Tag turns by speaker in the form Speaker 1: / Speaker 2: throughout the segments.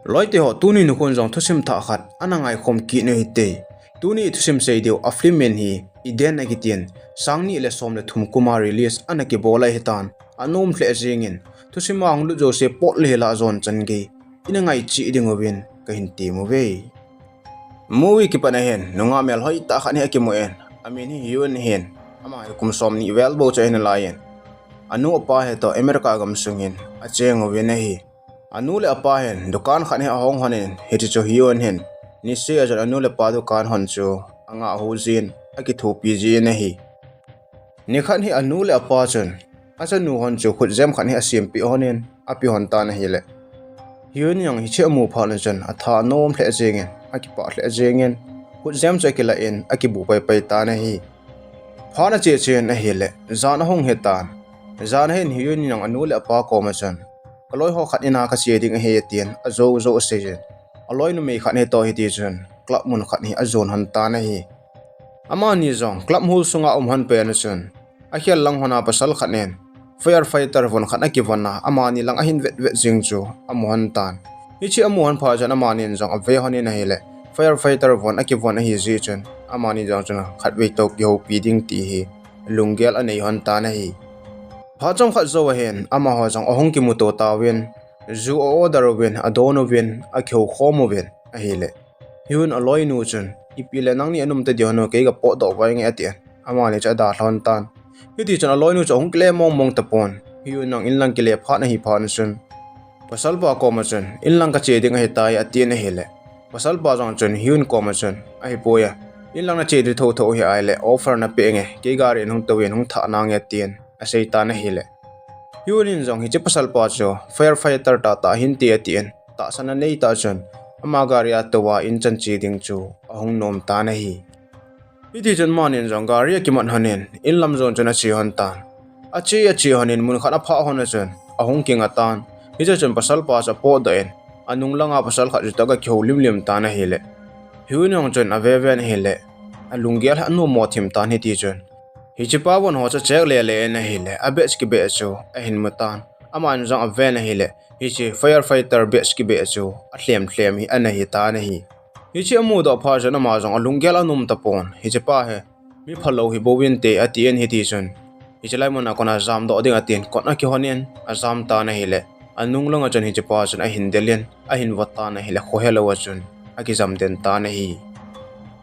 Speaker 1: loi te ho tuni nu kon jong thusim tha khat anangai khom ki ne te tuni thusim sei deu aflimen hi iden agitian sangni le som le thum kuma release anaki bola hitan anom hle jingin thusima anglu jo se pot le la zon change inangai chi dingowin ka hin ti mu ve movie ki pana hen nunga mel hoi ta khani akimo en amin hi yun hen ama kum som ni wel bo cha hen laien anu pa he to america gam sungin acheng owin hi anu le apa hen dukan khan he ahong hanin heti cho hion hen ni se ajar anu le pa dukan hon chu anga huzin aki thu pg ne hi ni khan hi anu le apa chun acha nu hon chu khut jam khan hi asim pi honen api hon ta na hi le hion yang hi che mu pha na chun atha nom hle jengen aki pa hle jengen khut jam cha ki la in aki bu pai pai ta na hi pha na che chen na hi le zan hong he tan zan hen hion yang anu le apa ko ma chun kaloi ho khat ina ka che ding he tian azo zo sejen aloi nu me khat ne to hi ti chun club mun khat ni azon han ta na hi ama ni zong club hul sunga han pe na chun a khial lang hona pasal khat nen firefighter von khat na ki vana ama ni lang a hin vet vet jing chu amuhan tan hi chi amuhan pha jan ama nin zong ave honin na hele firefighter von a ki von hi ji chun ama ni jong chun khat ve tok yo pi ding ti hi lunggel anei hon ta na hi pha chong khat zo hen ama ho jong ahong ki muto tawin zu o darwin adonovin a kheu khomovin a hele hiun aloi nu chun ipile nang ni anum te diono ke ga po do wa nge atian ama le cha da hlon tan hiti chun aloi nu chong kle mong mong tapon hiun nang inlang kile pha na hi pha na chun pasal ba ko ma chun inlang ka che ding he tai atien hele pasal ba jong chun hiun ko ma chun ai poya inlang na che di tho tho hi ai le offer na pe nge ke ga re nong tawin hong tha na nge tien asei ta na hele yunin jong hi che pasal pa cho firefighter ta hin ti atien ta sana nei ta chun ama garia towa in chan chi ding chu ahong nom ta na hi hiti chun manin jong garia ki man hanen in lam zon chuna chi hon tan achi hanin mun khana pha hon chun ahong king atan hi chun pasal pa cha po da en anung langa pasal kha ju ta ga kheu lim ta na hele hiunong chun aveven hele alungial anu mo thim tan hi ti chun hi chi pa won ho cha chek le na hele abes ki be chu a hin mutan aman jong aven na hele hi chi firefighter bes ki be chu a hlem hi ana hi ta na hi hi chi amu do pha jana ma jong alunggel anum tapon hi chi pa he mi phalo hi bowin te atien hi ti chun hi chalai mona kona jam do ding atien kona ki honen azam ta na hi le anung longa chun hi chi pa chun a hin delian a hin wata na hi le kho helo wa chun a ki jam den ta na hi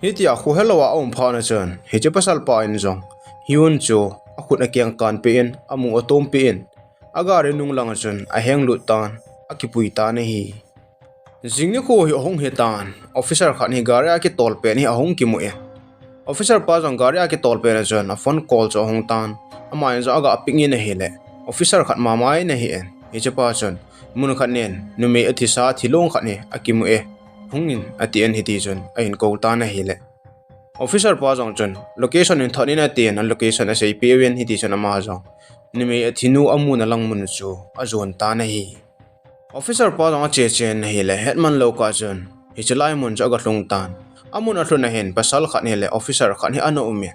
Speaker 1: hi ti a kho helo wa om pha na chun hi chi pasal pa in jong hiun chu a khut na kyang kan pe in amu atom pe in aga re nung langa chun a heng lut tan a ki pui ta na hi jingni ko hi hong he tan officer khan hi garia ki tol pe ni ahong ki mu e officer pa jong garia ki tol pe na chun a phone call cho hong tan ama in zo aga ping in hele officer khat ma mai na hi en hi che pa chun mun khat nen nu me athi sa thilong khat ni akimu e hongin ati en hi ti chun a in ko ta na hele officer pa jong chun location in thoni na ten location a sei pewen hi ti chun ama jong ni me athinu amu na lang mun chu a zon ta na hi officer pa jong che chen hi le headman lo ka chun hi chalai mun jaga hlung tan amun a hluna hen pasal khat ni le officer khat ni ano ume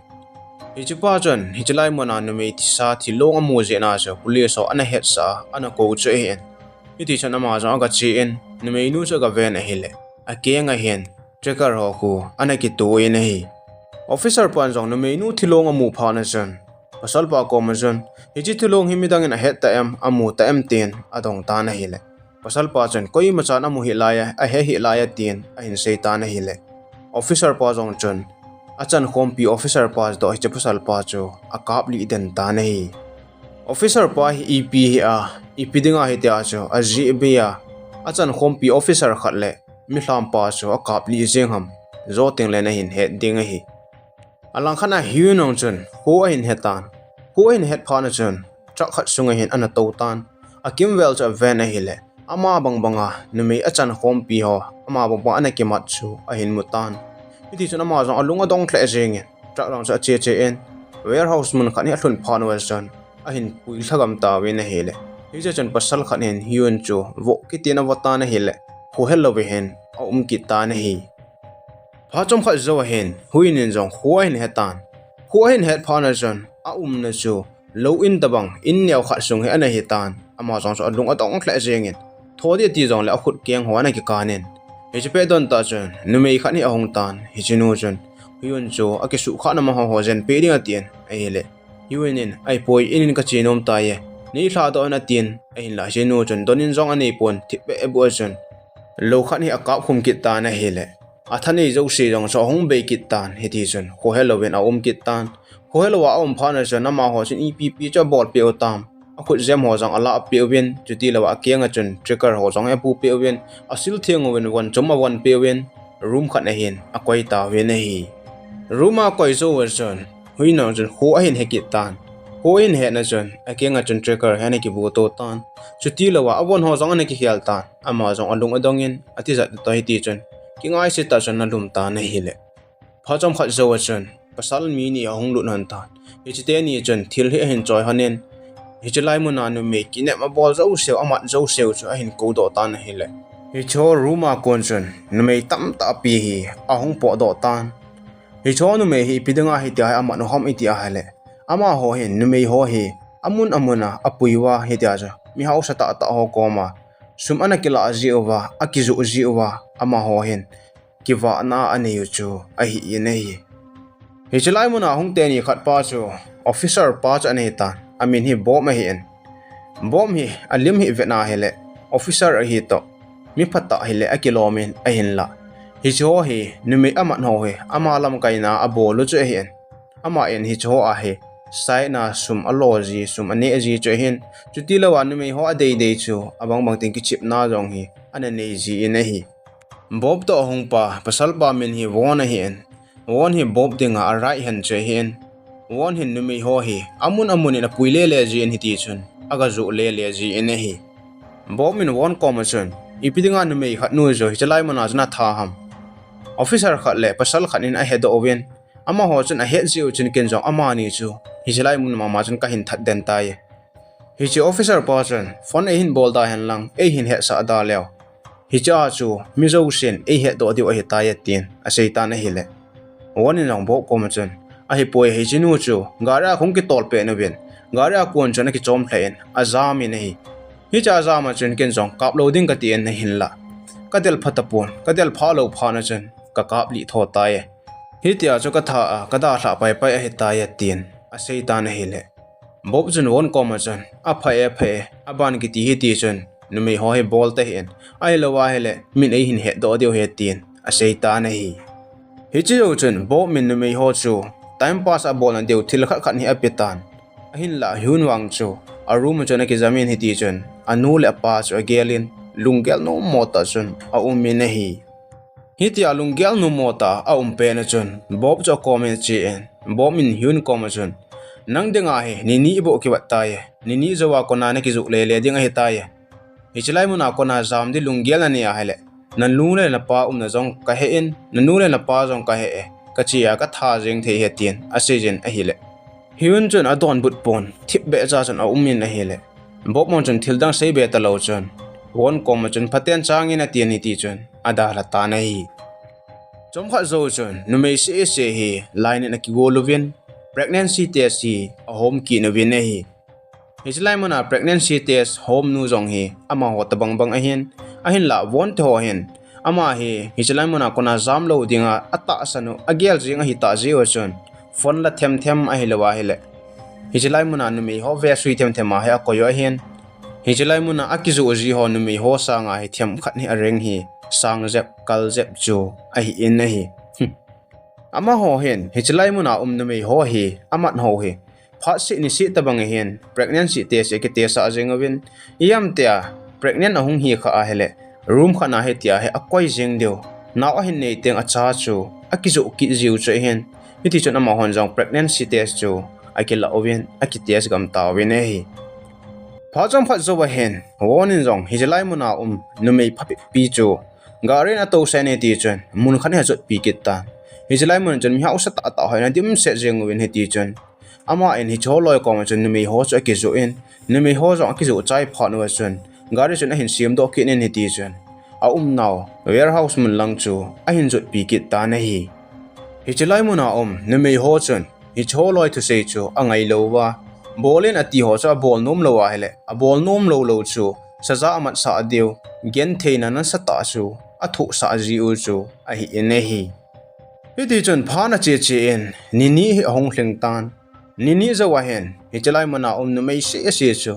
Speaker 1: hi chi pa chun hi chalai mun anu me ti sa thi long amu je na cho police so ana head sa ana ko che hen hi ti chun ama jong aga che en ni me nu cha ga ven a hi le a ke nga hen tracker ho ku ana ki to in hi officer pan jong ni me nu thilong amu pha na chun pasal pa ko ma chun hi chi thilong hi midang in a head ta em amu ta em ten adong ta na hi le pasal pa chun koi ma chan amu hi laya a he hi laya tin a hin sei ta na hi le officer pa jong chun achan khompi officer pa do hi pasal pa chu a kap li den ta na hi officer pa hi ep hi a ep dinga hi ta chu a ji be ya achan khompi officer khat le mi hlam pa chu a kap li jeng ham zo teng le na hin he ding hi alang khana hiu nong chun ho a hin hetan ho in het pha na chun trak khat sunga hin ana to tan akim wel cha ven a hi le ama banga numi achan khompi ho ama bang ana ki mat chu a hin mutan iti chuna ma jong alunga dong thle jeng trak rang cha che en warehouse mun khan hi hlun phan wa chan a hin pui thagam ta we na hele hi cha chan pasal khan hen hiun chu vo ki tina wata na hele ho hello we hen a ki ta na hi pha chom kha zo hen huin in jong huain hetan huain het pha na chan a na chu low in tabang in nyaw kha sung he ana hi tan ama jong so alunga dong thle jeng thô đi ti zong le khut keng ho na ki kanen he che pe don ta chun numei khat ni ahong tan hi chinu chun huyun chu a ke su kha na ma ho jen pe ding atien ai le yuinin ai poi inin ka chinom ta ye ni thla do na tin ai la chinu chun donin zong anei pon thip be bu chun lo khat ni aka khum kit ta na hele athani zo si jong so hong be kit tan he ti chun ho hello wen a kit tan ho hello wa pha na chun na ma ho chin epp cha bol pe tam a khut jam ho jong ala pe wen chuti lawa kenga chun trigger ho jong apu pe wen asil theng wen wan choma wan pe wen room khat na hin a koi ta wen hi ruma koi zo wer chun hui na chun ho a hin he kit tan ho in he na chun a kenga chun trigger he na ki bu to tan chuti lawa awon ho jong na ki hial tan ama jong alung adong in ati za to hi ti chun ki ngai se ta chun na lum ta na hi le phajam khat zo chun pasal mi ni ahong lu nan ta hi chi te ni chun thil he hin choi hanen hi chi lai mu na nu me ki ne ma bol zo seo amat zo seo chu a hin ko do tan hi le hi cho ruma kon chun nu me tam ta pi hi ahong po do tan hi cho nu me hi pidanga hi ta ama no hom itia ha le ama ho hin nu me ho hi amun amuna apuiwa hi ta ja mi hau sa ta ho ko ma sum ana kila jiwa akijoh jiwa ama ho hin kiwa na anei chu a hi nei hi chilai mu na hong te ni khat pa chu officer pa cha nei ta amin hi bom hi en bom hi alim hi vena hele officer hi to mi phata hele akilomin a hin la hi cho hi numi ama no he ama lam kaina abolu chu hi en ama en hi cho a he sai na sum aloji sum ane ji che hin chuti lawa numi ho adei dei chu abang bang ting ki chip na jong hi anei ji in hi bob to hong pa pasal pa min hi won hi en won hi bob dinga a right hand che hin won hin numi ho hi amun in a puile le ji in hi ti chun aga zu le ji in hi bob min won commission ipidinga numi khat nu jo hi chalai mana jna tha ham officer khat le pasal khat in a head oven ama ho chun a head ji chun ken jong ama ni chu hi chalai mun ma chun ka hin that den ta ye hi chi officer pa chun phone e hin bol da hen lang e hin he sa da leo hi cha chu mi zo sen e he do di o he ta ye tin a sei ta na hi le won in long bo commission a hi poi hi chinu chu gara khong ki tol pe no ben gara kon chun ki chom thlen a zam in hi hi cha za ma chun ken jong kap loading ka ti en hin la ka del phatapon ka del pha lo pha na chun ka kap li tho ta ye hi tia chu ka tha a ka da hla pai pai a he ta ye tin a sei ta na hi le bob chun won ko ma chun a phe a ban ki ti hi ti chun nu me ho he bol te hen ai lo wa hele min ei hin he do dio he tin a sei ta na hi hi chi yo chun bob min nu me ho chu time pass a bol an deu thil khat khat hi a pitan a hin la hyun wang chu a room chun ki zamin hi ti chun anu le pa chu gelin lungel no mota chun a min na hi hi ti a lungel no mota a pe na chun bob cho comment chi en bob min hyun ko ma chun nang dinga he ni bo ki wat ta ye ni zowa ko na ne ki zu le dinga he ta ye hi chlai mu na ko na zam di lunggel ani a hele nan lu le na pa na jong ka he in nan nu le na pa jong ka he e ka chi a ka tha jeng the he tien a sejen a hi le hiun chun a don but pon thip be cha chun a min a hi le bob mon chun thil dang sei be ta lo chun won ko ma chun phaten chang in a tien ni ti chun ada la ta na hi chom kha zo chun nu me se hi line na ki go lovin pregnancy test hi a home ki na win hi hislai mana pregnancy test home nu jong hi ama ho tabang bang ahin la won to hin ama hi hislai mana kona jam lo dinga ata sanu agel jing hi ta ji ochon phone la them a hilawa hele hislai mana nu mi ho ve sui them ma ha ko yo hin hislai mana akijoh ji ho nu mi ho sanga hi them khat ni areng hi sang jep kal jep chu a hi in hi ama ho hin hislai mana nu mi ho hi amat ho hi pha si ni si tabang hen pregnancy test ke test a jengawin yam tia pregnant ahung hi kha a hele room khana he tia he akoi jeng deu naw a hin nei teng a cha chu akijoh ki jiu che hen hiti chon ama hon jong pregnancy test chu akila ovin aki test gam ta win hi pha jong pha zo wa hen wonin jong hijlai muna numei phapi pi chu garin a to sane ti chon mun khan ha jot pi kit ta hijlai mun chon mi hausa ta ta hoina dim se jengawin he ti chon ama en hi choloi ko ma chun numi ho chu akijoh in numi ho zo akijoh chai phan wa chun gari chun a hin sim do ki nen hi ti chun a naw warehouse mun lang chu a hin jot pi kit ta na hi hi chlai mun a numi ho chun hi choloi thu sei chu angai lo wa bolin ati ho cha bol nom lo wa hele a bol nom lo chu saza amat sa adiu gen theina nan sata chu athu sa ji u chu a hi ene hi hiti chon phana che en nini hi ahong thleng tan nini zawa hen hichalai mana nu mei se chu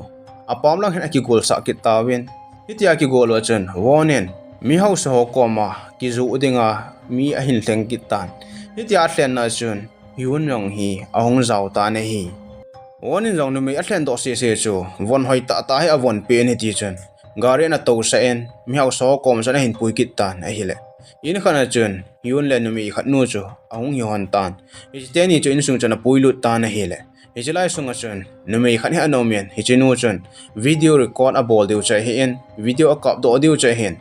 Speaker 1: apam lang hen akigol sa ki tawin hiti akigol wa chon wonen mi hau so ko ma ki zu udinga mi a hin thleng ki tan hiti a thlen na chun yun rong hi ahong zau ta ne hi wonin rong nu mei a thlen do se chu von hoi ta ta hi avon pe ni ti chun gari na to sa en mi hau so kom sa na hin pui ki tan a hi le in khana chun yun le nu mi khat nu chu ahong hi hon tan isteni chu in sung chana puilut ta na hi le hichalai sunga chun nu mi khat hi anomian hichinu chun video record a bol deu cha hi en video a kap do deu cha hen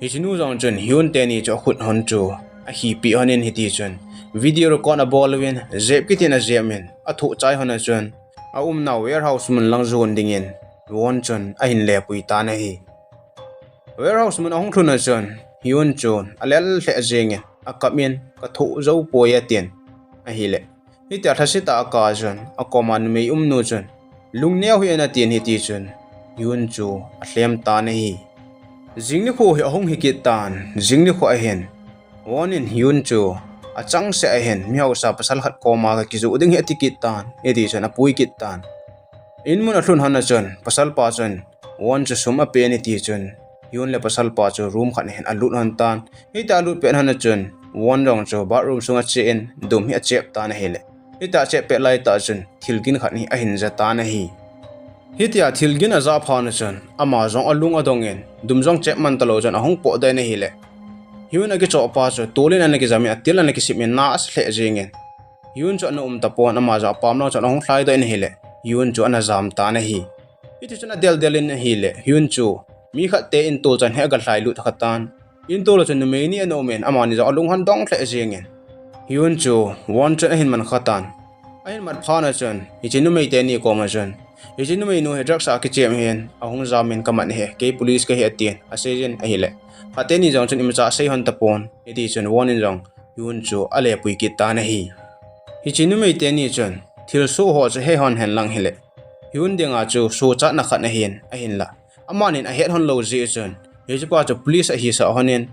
Speaker 1: hichinu jong chun hyun teni cho khut hon chu a hi pi honin hiti chun video record a bol win zep kitin a zemin a thu chai hona chun a na warehouse mun lang zon dingin won chun a hin le pui ta na hi warehouse mun ahong thuna chun hyun chun alel hle jenge a kamin ka thu zo poya ten a hi le hita thasita ka chun a koman me nu chun lungneu hi na ten hiti chun hyun chu a hlem ta na hi jingni kho hi ahong hi ki tan jingni kho a hen wonin hyun chu a chang se a hen miau sa pasal khat koma ka kizu ding he tikit tan edi chon a pui kit tan in mun a thlun hana chon pasal pa chon won chu sum a pe ni ti chon hyun le pasal pa chu room khan hen a lut han tan hita lut pe hana chon won rong chu bathroom sunga che en dum hi a chep ta na hele hita che pe lai ta chon thilgin khan hi a hin za ta na hi hitia thilgin a za phana chon ama zong alung adongen dumjong chep man talo chon ahong po dai na hi le hyun agi cho pa chu tolin an ki zami atil an ki simin na as hle jingen hyun chu an tapon ama za pam no chon ahong thlai dai na hi le hyun chu an zam ta na hi iti chuna del delin hi le hyun chu mi khat te in tol chan he ga hlai lut khatan in tol chon me ni an omen ama ni za alung han dong hle jingen hyun chu won chu hin man khatan ahin mat phana chon ichinu mei te ni ko ma chon ichinu mei no he drugs a ki chem hen ahong zamin kaman he ke police ka he atien asejen a hi le ateni jong chun imcha sei hon tapon edi chun wonin jong yun chu ale pui ki ta na hi hichinu mei te ni chun thil su ho che he hon hen lang hele yun dinga chu su cha na khat na hin a hin la amanin a het hon lo ji chun he pa chu police a hi sa honin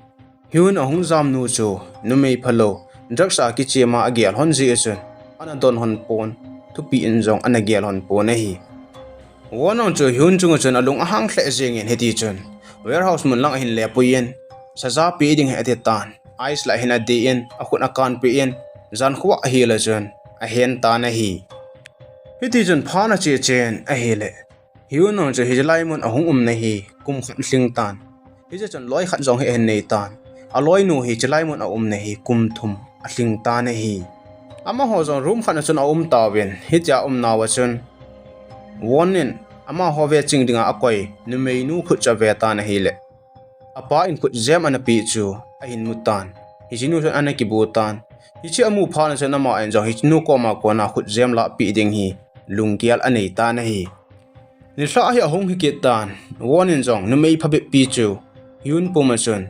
Speaker 1: yun ahung zam nu chu nu mei phalo drugs a ki chema agial hon ji chun ana don hon pon tu pi in jong ana gial hon pon na hi wonong chu yun chung chun alung ahang hle jengin heti chun warehouse mun lang hin le puyen saza pi ding he tan ice la hin a de in a khun akan pi in zan khwa hi la chun a hen ta na hi hiti chun phana che chen a hi le hyunong chu hijlai mun ahung na hi kum khat hling tan hi chun loi khat jong he hen nei tan a loi nu hi chlai mun a na hi kum thum a hling ta na hi ama ho jong room khat chun a tawin hi cha na wa chun wonin ama hove chingdinga akoi numei nu khut cha ve ta na hi le apa in khut jam ana pi chu a hin mutan hijinu ran ana ki butan hichi amu phana chana ma en jong hijnu ko ma ko na khut jam la pi ding hi lungkial anei ta na hi ni hla hi ahong hi ki tan wonin jong numei phabe pi chu yun puma chun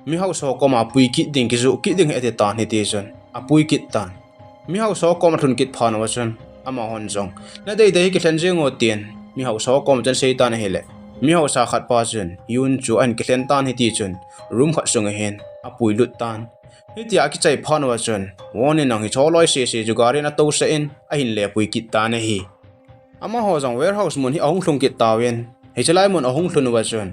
Speaker 1: mi hau so ko ma pui ki ding ki zu ki ding ate tan hi ti chun a pui ki tan mi hau so ko ma thun kit phana wa chun ama hon jong na dei dei ki than jengo tien mi hau so kom chan sei tan hele mi hau sa khat pa chun yun chu an ki thlen tan hi ti chun room khat sung hen a pui lut tan hi ti a ki chai phan wa chun won in ang hi choloi se ju gari na to sa in a hin le pui ki ta na hi ama ho jong warehouse mun hi ahung thlung ki tawen hi chalai mun ahung thlun wa chun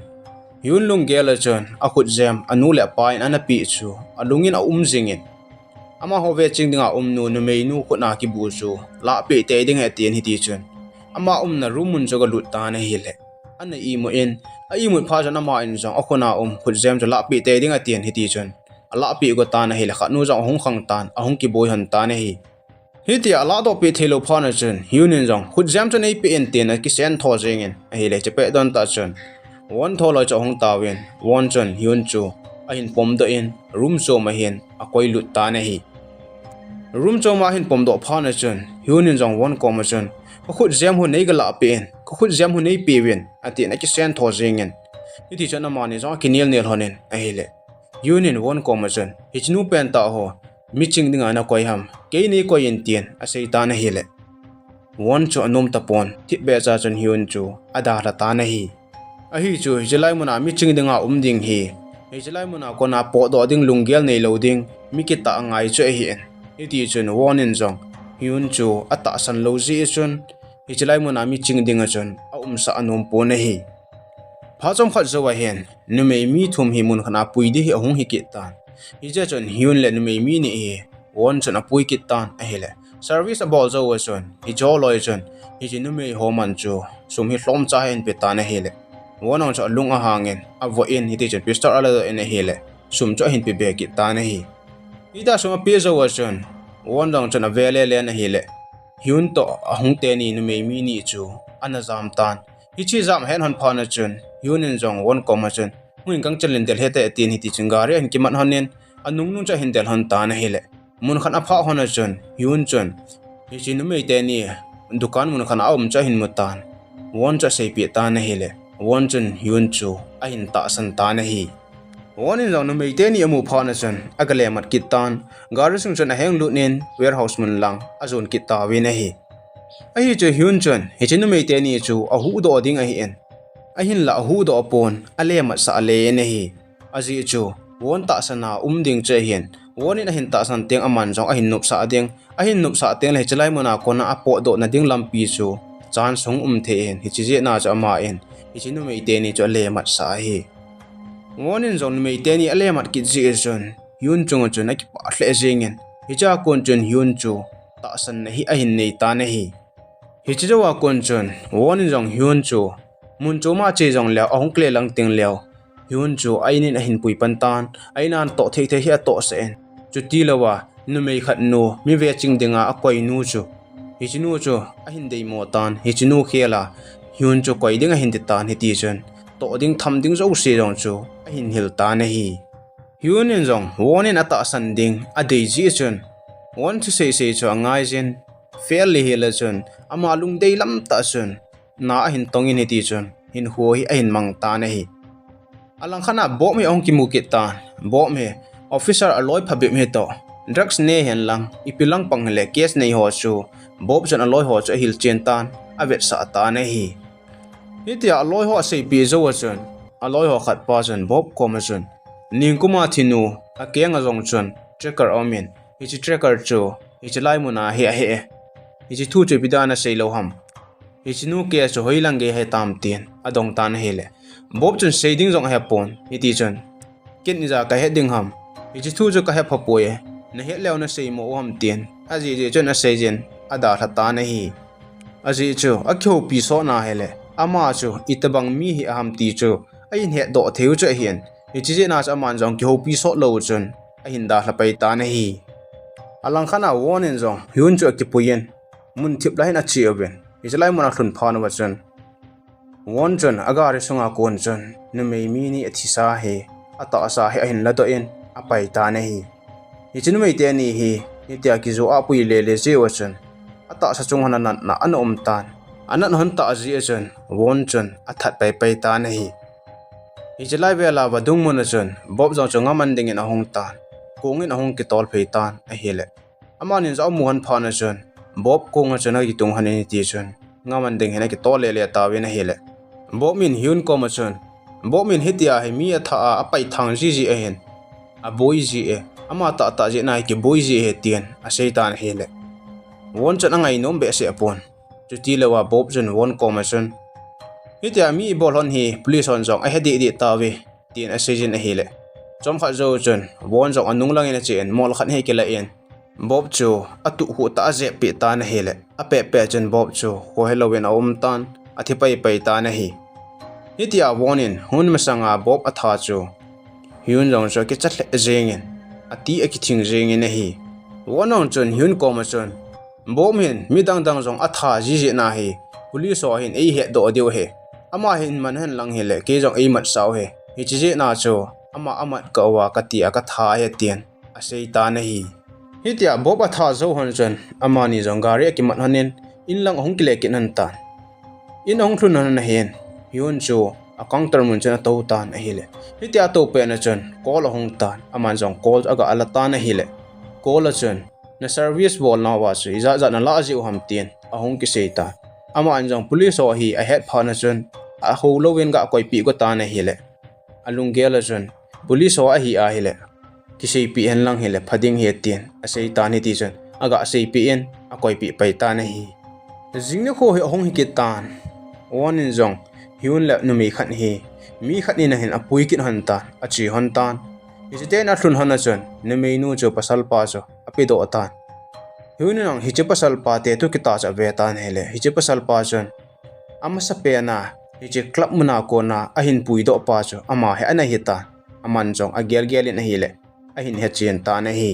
Speaker 1: yun lung gel chun a khut jam anu le pa in ana pi chu alungin a jingin ama ho ve chingdinga nu mei nu khuna ki bu chu la pe te ding he tien hi ti chun ama na rumun joga lut ta na hi le ana I mo in a I mu pha jana ma in jong akhuna khut jam jo la pe te ding a tien hi ti chun ala pi go ta na hi le kha nu jong hong khang tan ahong ki boy han ta na hi hi ti ala do pe thelo pha na chun yunin jong khut jam chon ei pe en ten ki sen tho jengin a hi le che pe don ta chun won tho lo cho hong ta wen won chun yun chu a hin pom do in room zo ma hin a koi lut ta na hi room cho ma hin pom do pha na chun yunin jong won ko ma chun ko khut jam hu nei ga la pen ko khut jam hu nei pe wen ati na ki sen tho jengin hi ti chana ma ni jong kinel nel honen a hi le yunin won ko ma chun hichnu pen ta ho mi ching dinga na koi ham ke ni ko yin tien a sei ta na hi le won chu anom tapon thi be cha chun hyun chu ada la ta na hi Ahi chu hijlai muna mi ching dinga ding hi hijlai muna kona po do ding lunggel nei lo ding mi ki ta ngai chu hi en iti chun wonin jong hyun chu ata san lo ji chun hijlai muna mi ching dinga chun a sa anum po na hi pha chom khat zo wa hen nu mei mi thum hi mun khana pui di hi ahung hi ki tan hija chun hyun le nu mei mi ni hi won chun a pui ki tan a hele service a bol zo wa chun hi jo loi chun hi nu mei ho man chu sum hi hlom cha hen pe ta na hele wonang cho lung a hangin a vo in hi ti chen pistor ala in a hele sum cho hin pe be ki ta na hi ida sum a pe zo wa chun wonang chon a vele le na hele hyun to a hung te ni nu mei mi ni chu ana zam tan hi chi zam hen hon pha na chun hyun in jong won ko ma chun muin kang chalin del hete tin hi ti chungari an ki man honin anung nung cha hin del hon ta na hele mun khan a pha hon chun hyun chun hi chi nu mei te ni dukan mun khan a cha hin mutan won cha sei pi ta na hele won chun hyun chu a hin ta san ta na hi won in jong nu mei te ni amu pha na chun agale mat kitan gari sung chun a heng lu nin warehouse mun lang a zon ki ta we na hi a hi chu hyun chun hi chi nu mei te ni chu a hu do ding a hi en a hin la hu do pon a le mat sa le na hi a ji chu won ta sana ding che hian won in a hin ta san teng aman jong a hin nup sa teng le chalai mona kona a po do na ding lampi chu chan sung the en hi chi je na cha ma en hi chi nu mei te ni chu le mat sa hi won in jong mei te ni a le mat ki ji chun hyun chung chun a ki pa hle jingen hi cha kon chun hyun chu ta san na hi a hin nei ta na hi hi chi wa kon chun won in jong hyun chu mun chu ma che jong le ahong kle lang ting leo hyun chu ainin a hin pui pan tan ainan to the the hi a to se en chu ti lawa nu mei khat nu mi ve ching dinga a koi nu chu hi chi nu chu a hin dei mo tan hi chi nu khela hyun chu koi ding a hin ti tan hi ti chun to ding tham ding zo se jong chu a hin hil ta na hi hyun in jong won in ata san ding a dei ji chun won to say chu angai jin fairly hila chun ama lung dei lam ta chun na a hin tong in hi ti chun hin ho hi a hin mang ta na hi alang khana bo me ong ki mu ki tan bo me officer aloi phabi me to drugs ne hen lang ipilang pang le case nei ho chu bob jan aloi ho chu hil chen tan avet sa ta na hi hitia aloi ho sei pi zo chun aloi ho khat pa chun bob ko ma chun ning kuma thinu a keng a jong chun tracker omin hi chi tracker chu hi chi lai muna he he hi chi thu chu bidana sei lo ham hi chi nu ke chu hoilang ge he tam tin adong tan hele bob chun sei ding jong he pon hi ti chun ken ni ja ka he ding ham hi chi thu chu ka he phapoe na he lew na sei mo ham tin a ji ji chun a sei jin ada tha ta na hi a ji chu a khyo pi so na hele ama chu itabang mi hi aham ti chu a in he do theu chu hian hi chi je na cha man jong khyo pi so lo chun a hin da hlapai ta na hi alang khana won in jong hyun chu ki puyen mun thip lai na chi oben hi chalai mona thun pha na wa chun won chun aga re sunga kon chun nu mei mi ni athisa he ata asa he a hin la do in a pai ta na hi hi chin mei te ni hi ni te akijoh a pui le le je wa chun ata sa chung hana na an tan anan hon ta ji a chun won chun a that pai ta na hi hi chalai vela wa dung mon chun bob jong chunga man ding in a hong tan kong in a hong ki tol phei tan a hele amanin za mu han pha na chun bob kong a chuna ki tung han ni ti chun ngaman ding hena ki tol le ta we na hele bob min hyun ko ma chun bob min hitia he mi a tha a pai thang ji ji a hen a boy ji e ama ta ji na ki boy ji he tien a seitan hele won chun angai nom be se apon chu ti lewa bob chun won ko ma chun hitia mi bol hon hi police on jong a he di ta we tien a sejin a hele chom kha zo chun won jong anung lang in a chen mol khan he ke la en bob chu atu hu ta je pe ta na hele a pe chun bob chu ho helowen a tan a thi pai ta na hi hitia won in hun ma sanga bob a tha chu hyun jong cho ke chat le jengin ati a ki thing jengin a hi wonong chun hyun ko ma chun bob min mi dang jong a tha ji na hi police o hin ei he do deu he ama hin man han lang hele ke jong ei mat saw he hi chi je na chu ama amat ka wa ka ti aka tha he tien a sei ta na hi hitia bob a tha zo hon chun ama ni jong gari ki mat hanin in lang hong kile kin han tan in hong thun han na hen hyun chu a counter mun chana to tan a hele hitia to pe na chun call hong tan aman jong call aga ala tan a hele call a chun na service bol na wa chu iza za na la ji ham tien a hong ki sei ta ama anjong police o hi a head pha na chun a ho lowen ga koi pi ko ta na hi le alung gel jon police ho a hi a hi le kisei pi hen lang hi le phading he tin a sei ta ni ti jon aga sei pi en a koi pi pai ta na hi jingne kho he hong hi ke tan wan in jong hiun la nu mi khat hi mi khat ni na hin apui kin han ta a chi hon tan ite na thun hana jon ne me nu cho pasal pa cho api do tan hiun nang hi che pasal pa te tu ki ta cha ve tan hele hi che pasal pa jon ama sa pe na hi che club muna ko na a hin pui do pa cho ama he ana hi ta aman jong a gel gel na hi le a hin he chen ta na hi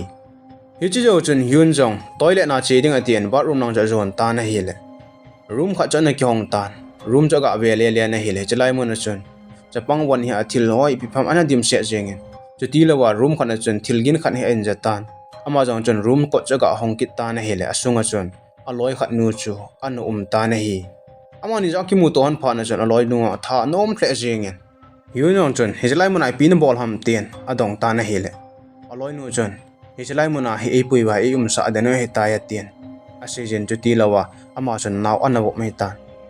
Speaker 1: hi chi jo jon hiun jong toilet na che ding a tien bathroom nang ja jon ta na hi le room kha cha na ki hong tan room cha ga ve le na hi le chalai mon chon chapang wan hi a thil hoi pi pham ana dim se jeng chuti lawa room khana chon thilgin khan he en jatan ama jong chon room ko chaga hongkit ta na hele asunga chon aloi khat nu chu anu ta na hi ama ni jaki mu ton pha na chon aloi nu tha nom thle jingen yunong chon hijlai munai pin bol ham ten adong ta na hele aloi nu chon hijlai muna hi ei pui ba ei sa adano he ta ya ten asijen chuti lawa ama chon naw anawo me ta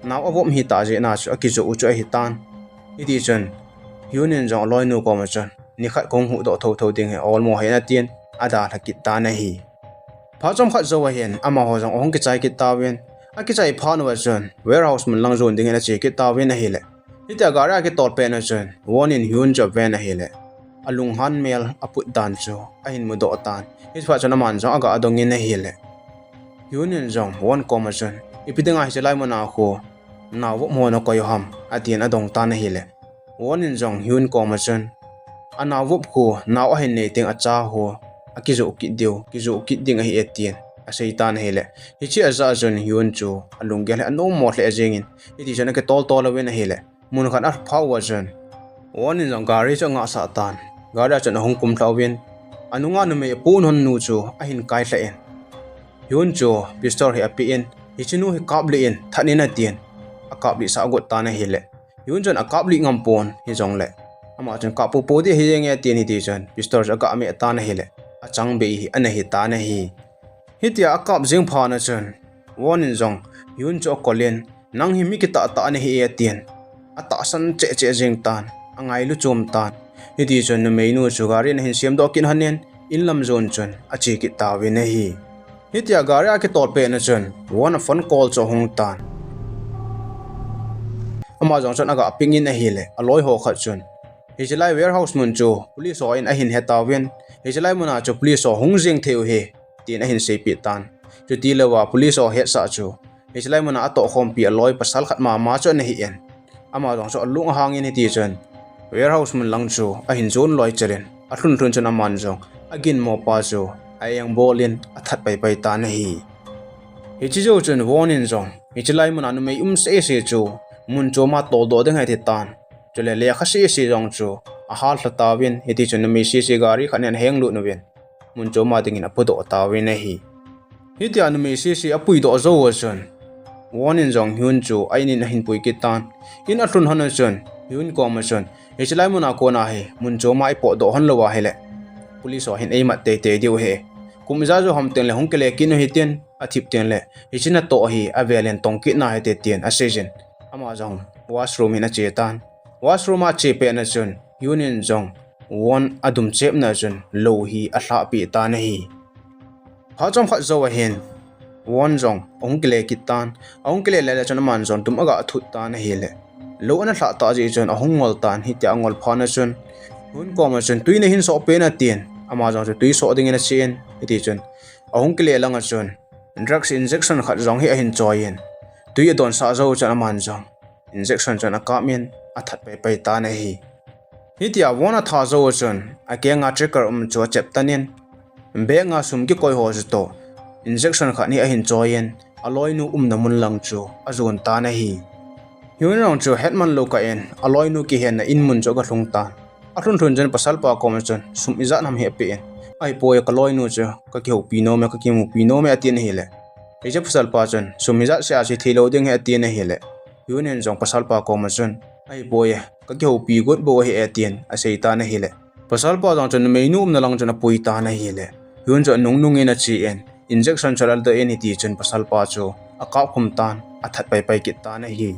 Speaker 1: naw awom hi ta je na chu akijoh u chu hi tan idi chon yunin jong aloi nu ko ma chon ni khat kong hu do tho ding he all mo he na tien ada thakit ta na hi pha chom khat zo hen ama ho jong ong ki chai ki ta wen a ki chai pha no wa chon warehouse mun lang zon ding na che ki ta wen na hi le ita gara ki tol pe na chon one in hyun job wen na hi le alung han mel aput dan chu a hin mu do tan hi pha chon man jong aga adong in na hi le yunin jong one ko ma chon ipidanga hi chalai mo na kho na wo mo no ko yo ham atien adong ta na hi le one in jong hyun ko ma chon ana wup ko naw a hin ne ting a cha ho akijoh ki deu kijoh ki ding a hi etien a seitan hele hi chi aza jon hyun chu alung gel anom mo hle jengin iti jona ke tol tol wen hele mun khan ar phau wa jon one in jong gari cho nga sa tan gara chon hong kum tlawen anunga no me pun hon nu chu a hin kai hla en hyun chu pistol he api en hi chinu hi kap le en thanina tien a kap li sa got ta na hele hyun jon a kap li ngam pon hi jong le ama jon ka pu di hi nge ti ni ti jon pistol ja ka ame ta na hele a chang be hi ana hi ta na hi hitia akap jing pha na jon won in jong yun cho kolen nang hi mi ki ta ta na hi e tien ata san che jing tan angai lu chom tan hiti jon me nu chu garin hin siam do kin hanen in lam zon jon a chi ki ta we na hi hitia garia ki tol pe na jon one phone call cho hong tan ama jong jon aga pingin na hi le aloi ho khat jon hijlai warehouse mun chu police o in a hin heta wen hijlai muna chu police o hung jing theu he tin a hin se pi tan chu ti lawa police o he sa chu hijlai muna ato khom pi aloi pasal khat ma cho na hi en ama jong so lung hangin hi ti chen warehouse mun lang chu a hin zon loi cheren a thun chon aman jong agin mo pa chu ayang bolin a that pai ta na hi hi chi jo chen wonin jong hijlai muna nu me se chu mun cho ma tol do deng hai thi tan chule le kha si jong chu a hal thata win hiti chun mi si gari khanen heng lu no wen mun cho ma ding in apodo ta win na hi hiti an mi si apui do zo wa chun won in jong hyun chu ainin na hin pui ki tan in a thun hana chun hyun ko ma chun he chlai mun a ko na he mun cho mai po do han lo wa hele police o hin ei ma te diu he kum za jo ham ten le hong kele kin hi ten a thip ten le hi china to hi a velen tong ki na he te ten a sejen ama jong washroom in a che tan washroom a che pe na chun yunin jong won adum chep na chun lo hi a hla pi ta na hi ha chom kha zo hen won jong ongkle kitan ongkle le chun man jon tum aga thu ta na hi le lo ana hla ta ji chun ahong ngol tan hi ta ngol pha na chun hun ko ma chun tuina hin so pe na tien ama jong chu tui so ding na chen iti chun ongkle lang a chun drugs injection khat jong hi a hin choyen tui don sa zo chun man jong injection chun a ka min a that pai ta na hi hitia wona tha zo chun a ke nga tracker cho chep tanin be nga sum ki koi ho to injection kha ni a hin choyen aloi nu na mun lang chu azun ta na hi hyun rong chu hetman lo ka en aloi nu ki hen na in mun cho ga hlung ta a thun jen pasal pa ko ma chun sum iza nam he pe en ai po ya kaloi nu chu ka ki ho pi no me ka ki mu pi no me atin hi le e je pasal pa chun sum iza se a chi thilo ding he atin hi le hyun en jong pasal pa ko ma chun ai boy ka ki ho pi got bo he atien a sei ta na hi le pasal pa jang chun me nu na lang chun a pui ta na hi le hyun cho nung in a chi en injection chalal da en ti chun pasal pa chu a ka khum tan a that pai ki ta na hi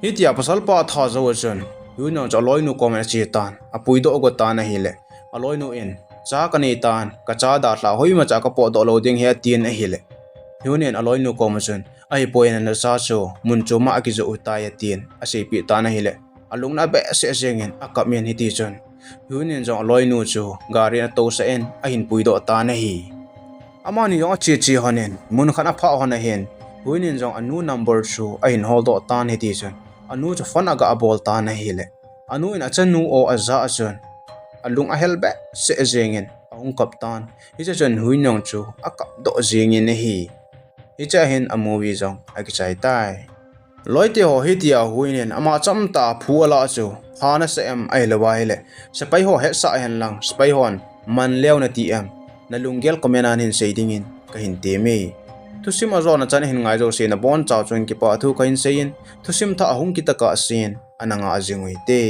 Speaker 1: hi tia pasal pa tha zo chun hu no cha loi nu comment chi tan apui do go ta na hi le aloi nu in cha ka nei tan ka cha da hla hoi ma cha ka po do lo ding he tin a hi le hu nen aloi nu comment chun ai poin na sa cho mun chu ma akijoh uta ya tin a sei pi ta na hi le alung na be se jengin akap men hi ti chun hu nen jong aloi nu chu gari na to sa en a hin pui do ta na hi amani yong chi chi honen mun khana pha hona hen huinin jong anu number chu a hin hol do tan he ti chun anu chu phone aga abol ta na hi le anu in acha nu o aza achun alung a helbe se jengin ahung kaptan hi cha chun huinong chu akap do jengin hi hi cha hen a movie jong a ki chai tai loite ho hi tia huinen ama chamta phu ala chu phana se em ai lawai le sapai ho he sa hen lang sapai hon man leo na ti em na lunggel komenan hin seidingin ka hin te me thusim azo na chan hin ngai zo se na bon chaw chun ki pa thu ka hin sein thusim tha ahung ki taka sin ananga ajingui te